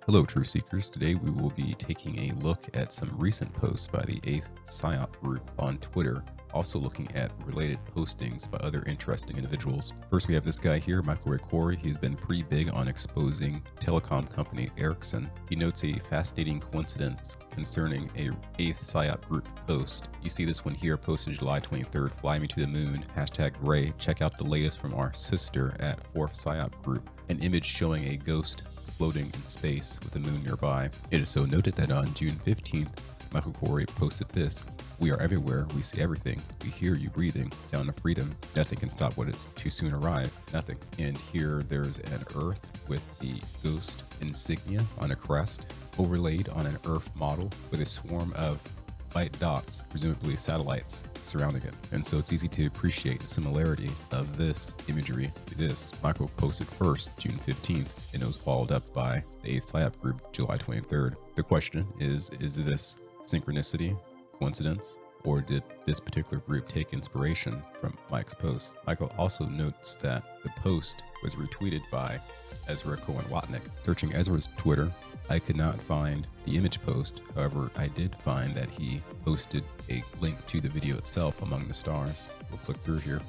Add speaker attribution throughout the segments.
Speaker 1: Hello, Truth Seekers. Today we will be taking a look at some recent posts by the 8th Psyop group on Twitter, also looking at related postings by other interesting individuals. First, we have this guy here, Khoury. He's been pretty big on exposing telecom company Ericsson. He notes a fascinating coincidence concerning a 8th Psyop group post. You see this one here, posted July 23rd, Fly Me to the Moon, #Ray. Check out the latest from our sister at 4th Psyop group, an image showing a ghost floating in space with the moon nearby. It is so noted that on June 15th, Khoury posted this: "We are everywhere, we see everything, we hear you breathing, sound of freedom, nothing can stop what is too soon arrive, nothing." And here there's an Earth with the ghost insignia on a crest, overlaid on an Earth model with a swarm of white dots, presumably satellites, surrounding it. And so it's easy to appreciate the similarity of this imagery to this. Michael posted first, June 15th, and it was followed up by the 8th Psyop group, July 23rd. The question is this synchronicity, coincidence, or did this particular group take inspiration from Mike's post? Michael also notes that the post was retweeted by Ezra Cohen. Searching Ezra's Twitter, I could not find the image post. However, I did find that he posted a link to the video itself among the stars. We'll click through here.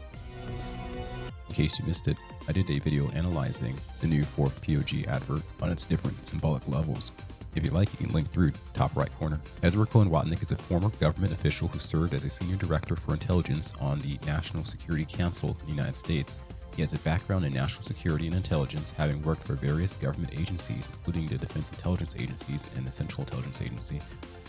Speaker 1: In case you missed it, I did a video analyzing the new 4th POG advert on its different symbolic levels. If you like, you can link through top right corner. Ezra Cohen is a former government official who served as a senior director for intelligence on the National Security Council in the United States. He has a background in national security and intelligence, having worked for various government agencies, including the Defense Intelligence Agencies and the Central Intelligence Agency.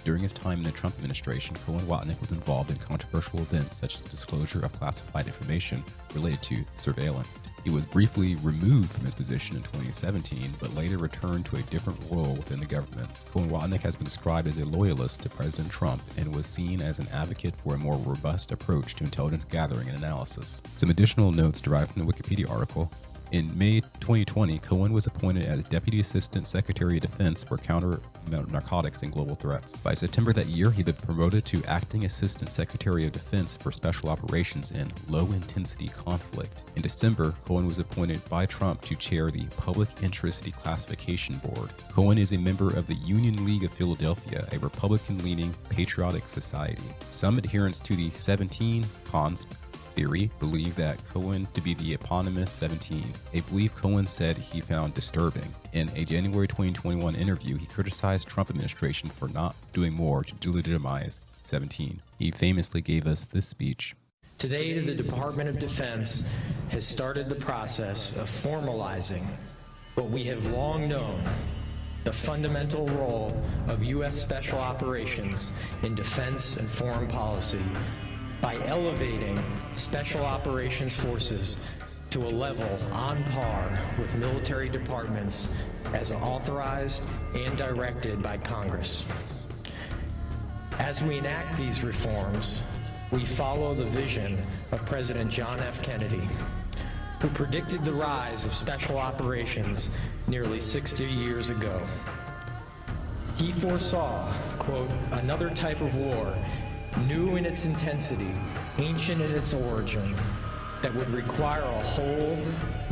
Speaker 1: During his time in the Trump administration, Cohen was involved in controversial events such as disclosure of classified information related to surveillance. He was briefly removed from his position in 2017, but later returned to a different role within the government. Cohen has been described as a loyalist to President Trump and was seen as an advocate for a more robust approach to intelligence gathering and analysis. Some additional notes derived from the Wikipedia article. In May 2020, Cohen was appointed as Deputy Assistant Secretary of Defense for Counter Narcotics and Global Threats. By September that year, he had been promoted to Acting Assistant Secretary of Defense for Special Operations and Low-Intensity Conflict. In December, Cohen was appointed by Trump to chair the Public Interest Declassification Board. Cohen is a member of the Union League of Philadelphia, a Republican-leaning patriotic society. Some adherents to the 17 consp theory believe that Cohen to be the eponymous 17, a belief Cohen said he found disturbing. In a January 2021 interview, he criticized Trump administration for not doing more to delegitimize 17. He famously gave us this speech.
Speaker 2: Today, the Department of Defense has started the process of formalizing what we have long known: the fundamental role of U.S. Special Operations in defense and foreign policy, by elevating Special Operations Forces to a level on par with military departments as authorized and directed by Congress. As we enact these reforms, we follow the vision of President John F. Kennedy, who predicted the rise of Special Operations nearly 60 years ago. He foresaw, quote, "another type of war, new in its intensity, ancient in its origin, that would require a whole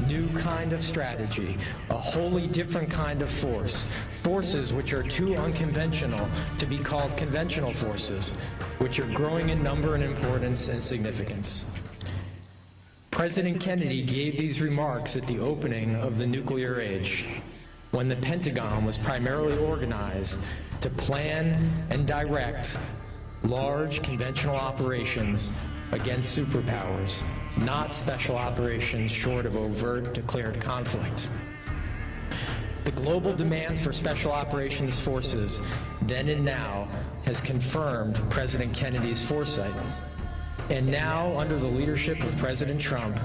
Speaker 2: new kind of strategy, a wholly different kind of force, forces which are too unconventional to be called conventional forces, which are growing in number and importance and significance." President Kennedy gave these remarks at the opening of the nuclear age, when the Pentagon was primarily organized to plan and direct large conventional operations against superpowers, not special operations short of overt declared conflict. The global demands for special operations forces then and now has confirmed President Kennedy's foresight. And now, under the leadership of President Trump,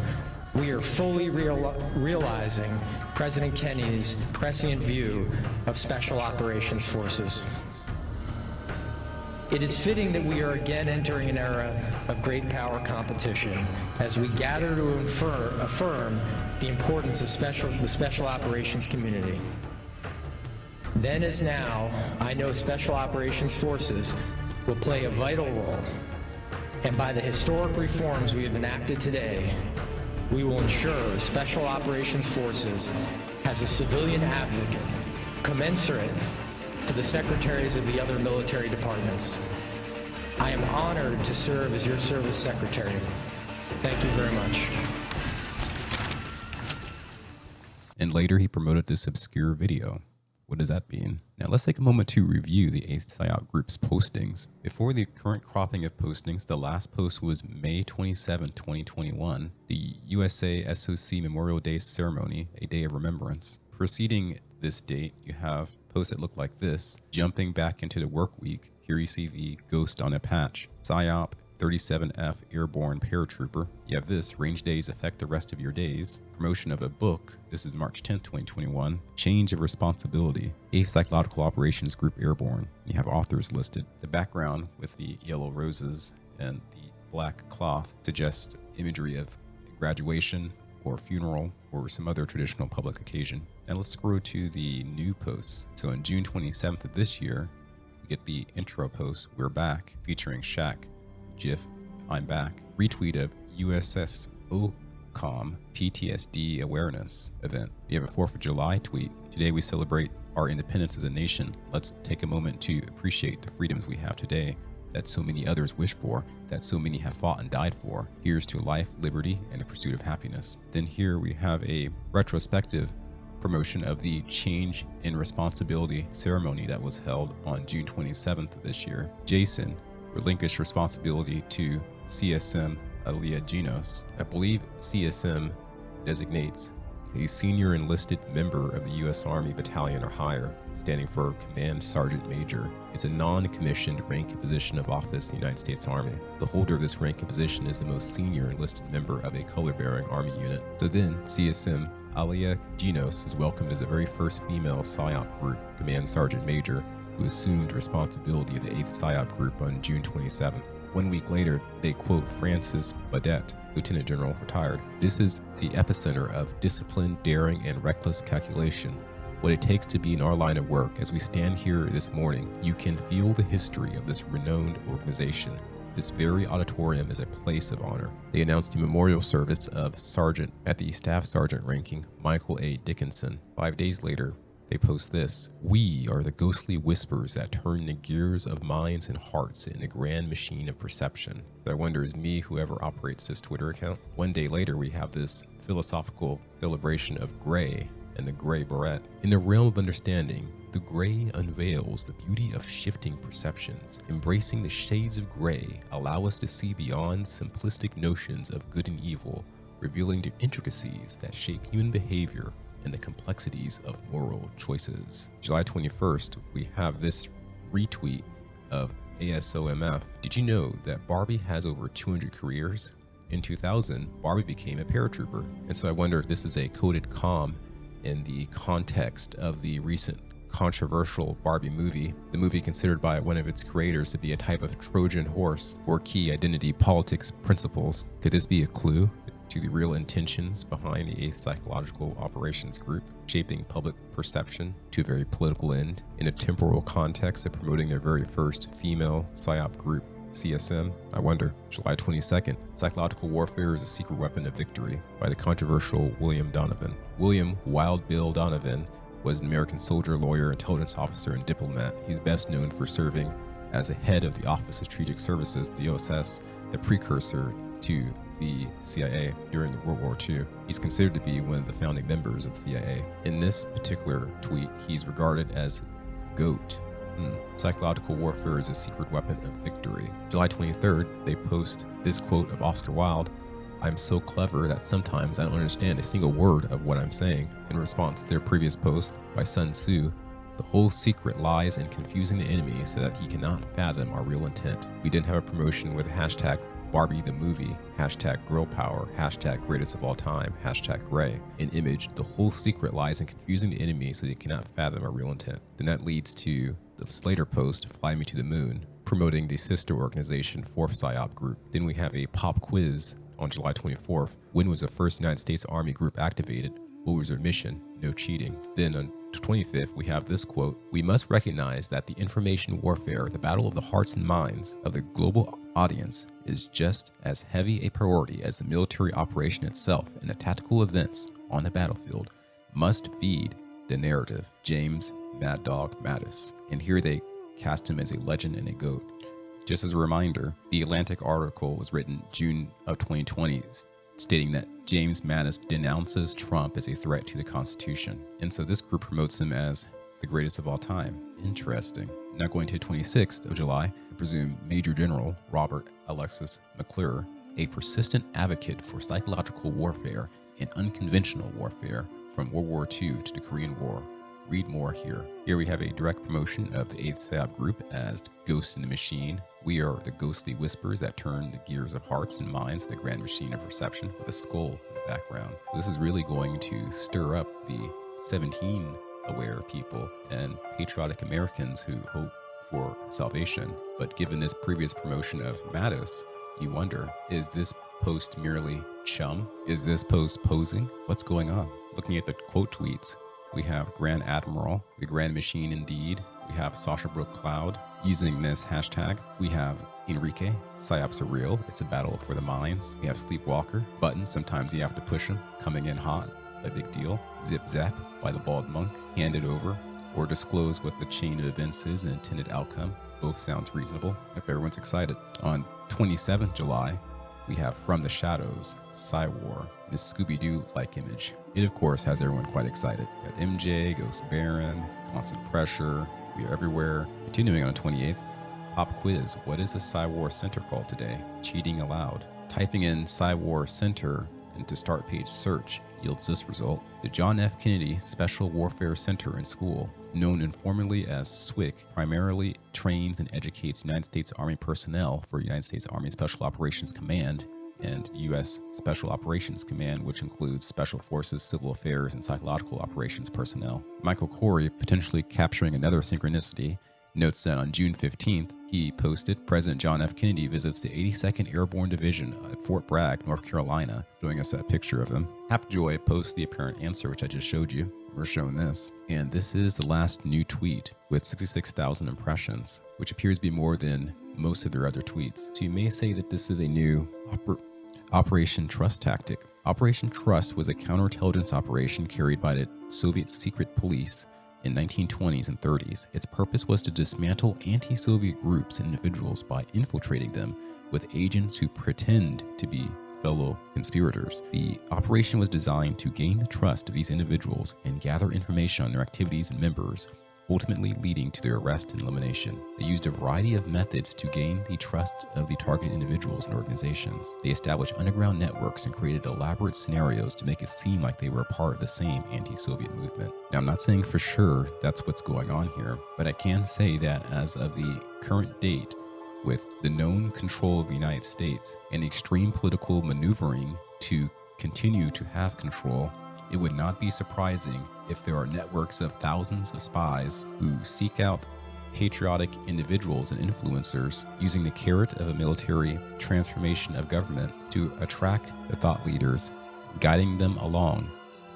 Speaker 2: we are fully realizing President Kennedy's prescient view of special operations forces. It is fitting that we are again entering an era of great power competition as we gather to affirm the importance of the special operations community. Then as now, I know special operations forces will play a vital role, and by the historic reforms we have enacted today, we will ensure Special Operations Forces has a civilian advocate commensurate to the secretaries of the other military departments. I am honored to serve as your service secretary. Thank you very much.
Speaker 1: And later he promoted this obscure video. What does that mean? Now let's take a moment to review the 8th Psyop Group's postings. Before the current cropping of postings, the last post was May 27, 2021, the USA SOC Memorial Day ceremony, a day of remembrance. Preceding this date, you have posts that look like this. Jumping back into the work week, here you see the ghost on a patch. Psyop 37F Airborne Paratrooper. You have this, range days affect the rest of your days. Promotion of a book, this is March 10th, 2021. Change of responsibility, 8th Psychological Operations Group Airborne. You have authors listed. The background with the yellow roses and the black cloth suggests imagery of graduation or funeral or some other traditional public occasion. Now let's scroll to the new posts. So on June 27th of this year, we get the intro post, We're Back, featuring Shaq. GIF, I'm back. Retweet of USS OCOM PTSD awareness event. We have a 4th of July tweet. Today we celebrate our independence as a nation. Let's take a moment to appreciate the freedoms we have today that so many others wish for, that so many have fought and died for. Here's to life, liberty, and the pursuit of happiness. Then here we have a retrospective promotion of the Change in Responsibility ceremony that was held on June 27th of this year. Jason relinquished responsibility to CSM Aliyah Genos. I believe CSM designates a senior enlisted member of the U.S. Army Battalion or higher, standing for Command Sergeant Major. It's a non-commissioned rank and position of office in the United States Army. The holder of this rank and position is the most senior enlisted member of a color-bearing Army unit. So then, CSM Aliyah Genos is welcomed as the very first female Psyop Group Command Sergeant Major, who assumed responsibility of the 8th Psyop Group on June 27th. 1 week later, they quote Francis Baudette, Lieutenant General retired. This is the epicenter of discipline, daring, and reckless calculation. What it takes to be in our line of work. As we stand here this morning, you can feel the history of this renowned organization. This very auditorium is a place of honor. They announced a memorial service of Sergeant at the Staff Sergeant ranking, Michael A. Dickinson. 5 days later, they post this. We are the ghostly whispers that turn the gears of minds and hearts in a grand machine of perception. I wonder, is me whoever operates this Twitter account? 1 day later, we have this philosophical celebration of gray and the gray beret. In the realm of understanding, the gray unveils the beauty of shifting perceptions. Embracing the shades of gray allow us to see beyond simplistic notions of good and evil, revealing the intricacies that shape human behavior and the complexities of moral choices. July 21st, we have this retweet of ASOMF. Did you know that Barbie has over 200 careers? In 2000, Barbie became a paratrooper. And so I wonder if this is a coded comm in the context of the recent controversial Barbie movie, the movie considered by one of its creators to be a type of Trojan horse or key identity politics principles. Could this be a clue to the real intentions behind the 8th Psychological Operations Group, shaping public perception to a very political end in a temporal context of promoting their very first female Psyop group, CSM? I wonder. July 22nd, Psychological Warfare is a Secret Weapon of Victory by the controversial William Donovan. William Wild Bill Donovan was an American soldier, lawyer, intelligence officer, and diplomat. He's best known for serving as a head of the Office of Strategic Services, the OSS, the precursor to the CIA during the World War II. He's considered to be one of the founding members of the CIA. In this particular tweet, he's regarded as GOAT. Psychological warfare is a secret weapon of victory. July 23rd, they post this quote of Oscar Wilde, I'm so clever that sometimes I don't understand a single word of what I'm saying. In response to their previous post by Sun Tzu, the whole secret lies in confusing the enemy so that he cannot fathom our real intent. We didn't have a promotion with hashtag Barbie the movie, hashtag girl power, hashtag greatest of all time, hashtag gray. In image, the whole secret lies in confusing the enemy so they cannot fathom our real intent. Then that leads to the Slater post, Fly Me to the Moon, promoting the sister organization 4th Psyop Group. Then we have a pop quiz on July 24th. When was the first United States Army group activated? What was their mission? No cheating. Then on the 25th, we have this quote: "We must recognize that the information warfare, the battle of the hearts and minds of the global audience, is just as heavy a priority as the military operation itself, and the tactical events on the battlefield must feed the narrative." James Mad Dog Mattis. And here they cast him as a legend and a GOAT. Just as a reminder, the Atlantic article was written June of 2020, stating that James Mattis denounces Trump as a threat to the Constitution. And so this group promotes him as the greatest of all time. Interesting. Now going to 26th of July, I presume Major General Robert Alexis McClure, a persistent advocate for psychological warfare and unconventional warfare from World War II to the Korean War. Read more here. Here we have a direct promotion of the 8th Psyop group as Ghost in the Machine. We are the ghostly whispers that turn the gears of hearts and minds, the grand machine of perception, with a skull in the background. This is really going to stir up the 17 aware people and patriotic Americans who hope for salvation. But given this previous promotion of Mattis, you wonder, is this post merely chum? Is this post posing? What's going on? Looking at the quote tweets, we have Grand Admiral, the Grand Machine indeed. We have Sasha Brooke Cloud using this hashtag. We have Enrique, Psyops are real, it's a battle for the minds. We have Sleepwalker, Buttons, sometimes you have to push them, coming in hot, a big deal. Zip Zap by the Bald Monk, Hand It Over, or disclose what the chain of events is and intended outcome. Both sounds reasonable. If everyone's excited. On 27th July, we have From the Shadows, Psywar, this Scooby-Doo-like image. It, of course, has everyone quite excited. We got MJ, Ghost Baron, Constant Pressure, We Are Everywhere. Continuing on the 28th, Pop Quiz, what is the Psywar Center called today? Cheating allowed. Typing in Psywar Center into start page search yields this result. The John F. Kennedy Special Warfare Center and School, known informally as SWCC, primarily trains and educates United States Army personnel for United States Army Special Operations Command and U.S. Special Operations Command, which includes Special Forces, Civil Affairs, and Psychological Operations personnel. Michael Khoury, potentially capturing another synchronicity, notes that on June 15th, he posted, President John F. Kennedy visits the 82nd Airborne Division at Fort Bragg, North Carolina, showing us that picture of him. Hapjoy posts the apparent answer, which I just showed you. We're showing this. And this is the last new tweet with 66,000 impressions, which appears to be more than most of their other tweets. So you may say that this is a new Operation Trust tactic. Operation Trust was a counterintelligence operation carried by the Soviet secret police in 1920s and 30s. Its purpose was to dismantle anti-Soviet groups and individuals by infiltrating them with agents who pretend to be fellow conspirators. The operation was designed to gain the trust of these individuals and gather information on their activities and members, ultimately leading to their arrest and elimination. They used a variety of methods to gain the trust of the targeted individuals and organizations. They established underground networks and created elaborate scenarios to make it seem like they were a part of the same anti-Soviet movement. Now, I'm not saying for sure that's what's going on here, but I can say that as of the current date, with the known control of the United States and the extreme political maneuvering to continue to have control, it would not be surprising if there are networks of thousands of spies who seek out patriotic individuals and influencers using the carrot of a military transformation of government to attract the thought leaders, guiding them along,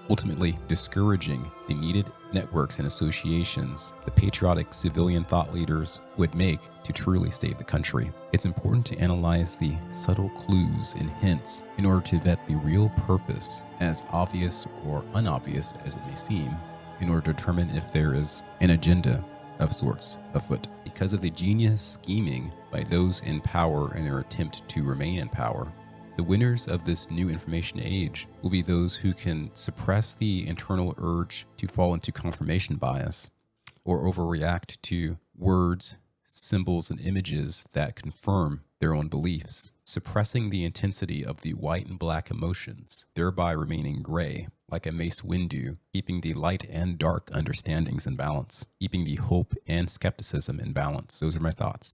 Speaker 1: ultimately discouraging the needed networks and associations the patriotic civilian thought leaders would make to truly save the country. It's important to analyze the subtle clues and hints in order to vet the real purpose, as obvious or unobvious as it may seem, in order to determine if there is an agenda of sorts afoot. Because of the genius scheming by those in power and their attempt to remain in power, the winners of this new information age will be those who can suppress the internal urge to fall into confirmation bias or overreact to words, symbols, and images that confirm their own beliefs, suppressing the intensity of the white and black emotions, thereby remaining gray, like a Mace Windu, keeping the light and dark understandings in balance, keeping the hope and skepticism in balance. Those are my thoughts.